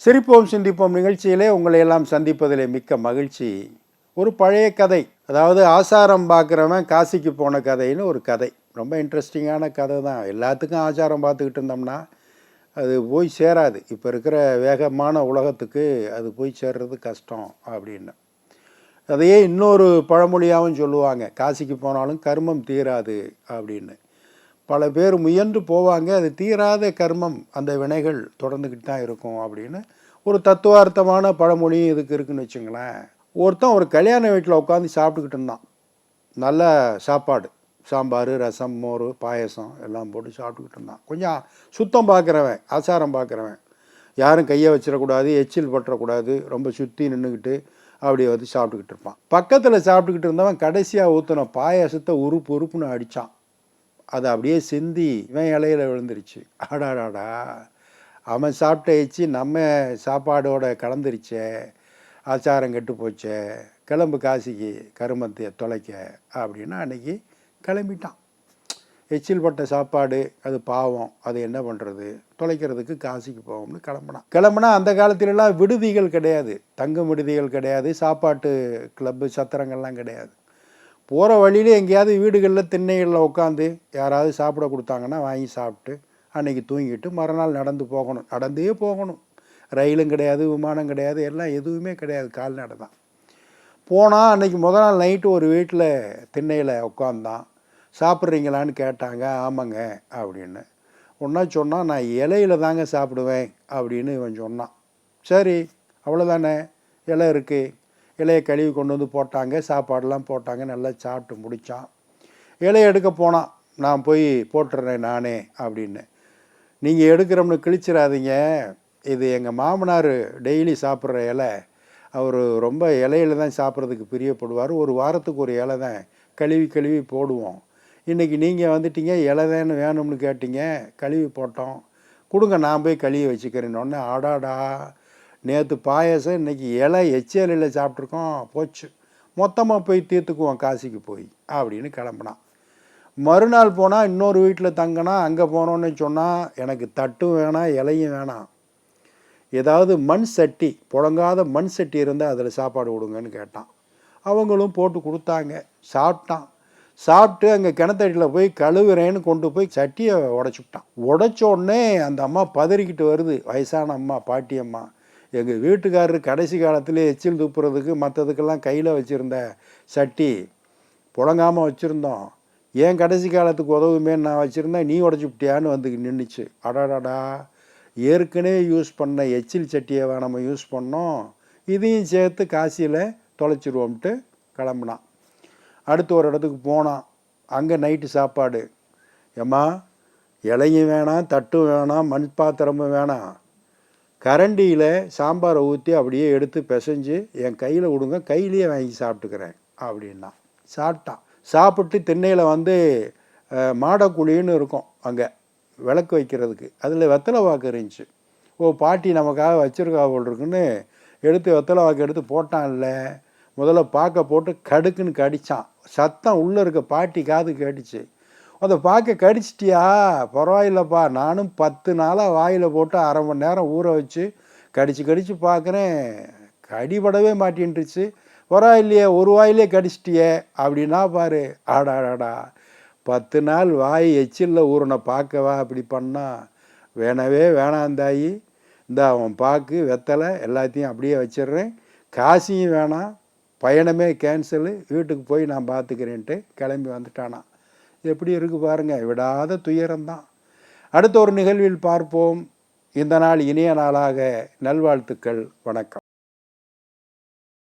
சிரிப்போம் சிந்திப்போம் நிகழ்ச்சியிலே உங்களை எல்லாம் சந்திப்பதிலே மிக்க மகிழ்ச்சி. ஒரு பழைய கதை, அதாவது ஆசாரம் பார்க்குறவன் காசிக்கு போன கதைன்னு ஒரு கதை. ரொம்ப இன்ட்ரெஸ்டிங்கான கதை தான். எல்லாத்துக்கும் ஆச்சாரம் பார்த்துக்கிட்டு இருந்தோம்னா அது போய் சேராது. இப்போ இருக்கிற வேகமான உலகத்துக்கு அது போய் சேர்றது கஷ்டம் அப்படின்னு. அதையே இன்னொரு பழமொழியாகவும் சொல்லுவாங்க, காசிக்கு போனாலும் கர்மம் தீராது அப்படின்னு. பல பேர் முயன்று போவாங்க, அது தீராத கர்மம், அந்த வினைகள் தொடர்ந்துக்கிட்டு தான் இருக்கும் அப்படின்னு ஒரு தத்துவார்த்தமான பழமொழி இதுக்கு இருக்குதுன்னு வச்சுங்களேன். ஒருத்தன் ஒரு கல்யாண வீட்டில் உட்காந்து சாப்பிட்டுக்கிட்டு இருந்தான். நல்ல சாப்பாடு, சாம்பார், ரசம், மோர், பாயசம் எல்லாம் போட்டு சாப்பிட்டுக்கிட்டு இருந்தான். கொஞ்சம் சுத்தம் பார்க்குறவன், ஆசாரம் பார்க்குறவன், யாரும் கையை வச்சிடக்கூடாது, எச்சில் பற்றக்கூடாது, ரொம்ப சுற்றி நின்றுக்கிட்டு அப்படி வந்து சாப்பிட்டுக்கிட்டு இருப்பான். பக்கத்தில் சாப்பிட்டுக்கிட்டு இருந்தவன் கடைசியாக ஊற்றின பாயசத்தை உறுப்புன்னு அடித்தான். அது அப்படியே சிந்தி இவன் இலையில விழுந்துருச்சு. ஆடாடாடா, அவன் சாப்பிட்ட எச்சி நம்ம சாப்பாடோட கலந்துருச்சே, ஆச்சாரம் கெட்டு போச்சே, கிளம்பு காசிக்கு கருமத்தை தொலைக்க அப்படின்னு அன்னைக்கு கிளம்பிட்டான். எச்சில் பட்ட சாப்பாடு அது பாவம், அது என்ன பண்ணுறது, தொலைக்கிறதுக்கு காசிக்கு போவோம்னு கிளம்புனா அந்த காலத்திலலாம் விடுதிகள் கிடையாது, தங்கும் விடுதிகள் கிடையாது, சாப்பாட்டு கிளப்பு சத்திரங்கள்லாம் கிடையாது. போகிற வழியிலே எங்கேயாவது வீடுகளில் திண்ணைகளில் உட்காந்து யாராவது சாப்பிட கொடுத்தாங்கன்னா வாங்கி சாப்பிட்டு அன்றைக்கி தூங்கிட்டு மறுநாள் நடந்தே போகணும். ரயிலும் கிடையாது, விமானம் கிடையாது, எல்லாம் எதுவுமே கிடையாது, கால்நடை தான். போனால் அன்றைக்கி முதல் நாள் நைட்டு ஒரு வீட்டில் திண்ணையில் உட்காந்தான். சாப்பிட்றீங்களான்னு கேட்டாங்க. ஆமாங்க அப்படின்னு. ஒன்றா சொன்னால், நான் இலையில தாங்க சாப்பிடுவேன் அப்படின்னு இவன் சொன்னான். சரி, அவ்வளோதானே, இலை இருக்குது, இலையை கழுவி கொண்டு வந்து போட்டாங்க, சாப்பாடெல்லாம் போட்டாங்க, நல்லா சாப்பிட்டு முடித்தான். இலையை எடுக்க போனான். நான் போய் போட்டுடுறேன் நானே அப்படின்னு. நீங்கள் எடுக்கிறோம்னு கிழிச்சிடாதீங்க, இது எங்கள் மாமனார் டெய்லி சாப்பிட்ற இலை, அவர் ரொம்ப இலையில தான் சாப்பிட்றதுக்கு பிரியப்படுவார், ஒரு வாரத்துக்கு ஒரு இலை தான் கழுவி போடுவோம். இன்றைக்கி நீங்கள் வந்துட்டீங்க, இலை தானே வேணும்னு கேட்டீங்க, கழுவி போட்டோம், கொடுங்க நான் போய் கழுவி வச்சுக்கிறேன்னொன்னே, ஆடாடா, நேற்று பாயசம், இன்றைக்கி இலை எச்சியலையில் சாப்பிட்ருக்கோம், போச்சு, மொத்தமாக போய் தீர்த்துக்குவோம் காசிக்கு போய் அப்படின்னு கிளம்புனான். மறுநாள் போனால் இன்னொரு வீட்டில் தங்கினா, அங்கே போனோன்னு சொன்னால், எனக்கு தட்டும் வேணாம், இலையும் வேணாம், ஏதாவது மண் சட்டி, புழங்காத மண் சட்டி இருந்தால் அதில் சாப்பாடு கொடுங்கன்னு கேட்டான். அவங்களும் போட்டு கொடுத்தாங்க. சாப்பிட்டு அங்கே கிணத்தடியில் போய் கழுவுறேன்னு கொண்டு போய் சட்டியை உடச்சுட்டான். உடச்சோடனே அந்த அம்மா பதறிக்கிட்டு வருது, வயசான அம்மா, பாட்டி அம்மா, எங்கள் வீட்டுக்காரர் கடைசி காலத்தில் எச்சில் துப்புறதுக்கு மற்றதுக்கெல்லாம் கையில் வச்சுருந்த சட்டி புழங்காமல் வச்சுருந்தோம், ஏன் கடைசி காலத்துக்கு உதவுமே நான் வச்சுருந்தேன், நீ உடச்சுப்டியான்னு வந்து நின்றுச்சு. அடாடாடா, ஏற்கனவே யூஸ் பண்ண எச்சில் சட்டியை நம்ம யூஸ் பண்ணோம், இதையும் சேர்த்து காசியில் தொலைச்சிருவோம்ட்டு கிளம்புனான். அடுத்து ஒரு இடத்துக்கு போனான். அங்கே நைட்டு சாப்பாடு. ஏம்மா, இலையும் வேணாம், தட்டும் வேணாம், மண் பாத்திரமும் வேணாம், கரண்டியில் சாம்பாரை ஊற்றி அப்படியே எடுத்து பிசைஞ்சு என் கையில் விடுங்க, கையிலேயே வாங்கி சாப்பிட்டுக்கிறேன் அப்படின்னா. சாப்பிட்டு திண்ணையில் வந்து மாடக்குழின்னு இருக்கும் அங்கே விளக்கு வைக்கிறதுக்கு, அதில் வெத்தலை வாக்கு இருந்துச்சு. பாட்டி நமக்காக வச்சுருக்கா போல் இருக்குன்னு எடுத்து வெத்தலை வாக்கு எடுத்து போட்டான்ல. முதல்ல பாக்கை போட்டு கடுக்குன்னு கடித்தான். சத்தம் உள்ளே இருக்க பாட்டி காது கேட்டுச்சு. அந்த பாக்கை கடிச்சிட்டியா, பரவாயில்லப்பா, நானும் 10 நாளாக வாயில் போட்டு அரை மணி நேரம் ஊற வச்சு கடிச்சு பார்க்குறேன், கடிபடவே மாட்டேன்ட்டுருச்சு, பரவாயில்லையே, ஒரு வாயிலே கடிச்சிட்டியே அப்படின்னா பாரு. ஆடாடாடா, 10 நாள் வாய் எச்சிலில் ஊறின பார்க்கவா அப்படி பண்ணால், வேணவே வேணாந்தாயி, இந்த அவன் பாக்கு வெத்தலை எல்லாத்தையும் அப்படியே வச்சிடுறேன், காசியும் வேணாம், பயணமே கேன்சலு, வீட்டுக்கு போய் நான் பார்த்துக்கிறேன்ட்டு கிளம்பி வந்துட்டானா. எப்படி இருக்குது பாருங்கள், விடாத துயரம்தான். அடுத்த ஒரு நிகழ்வில் பார்ப்போம். இந்த நாள் இனிய நாளாக நல்வாழ்த்துக்கள். வணக்கம்.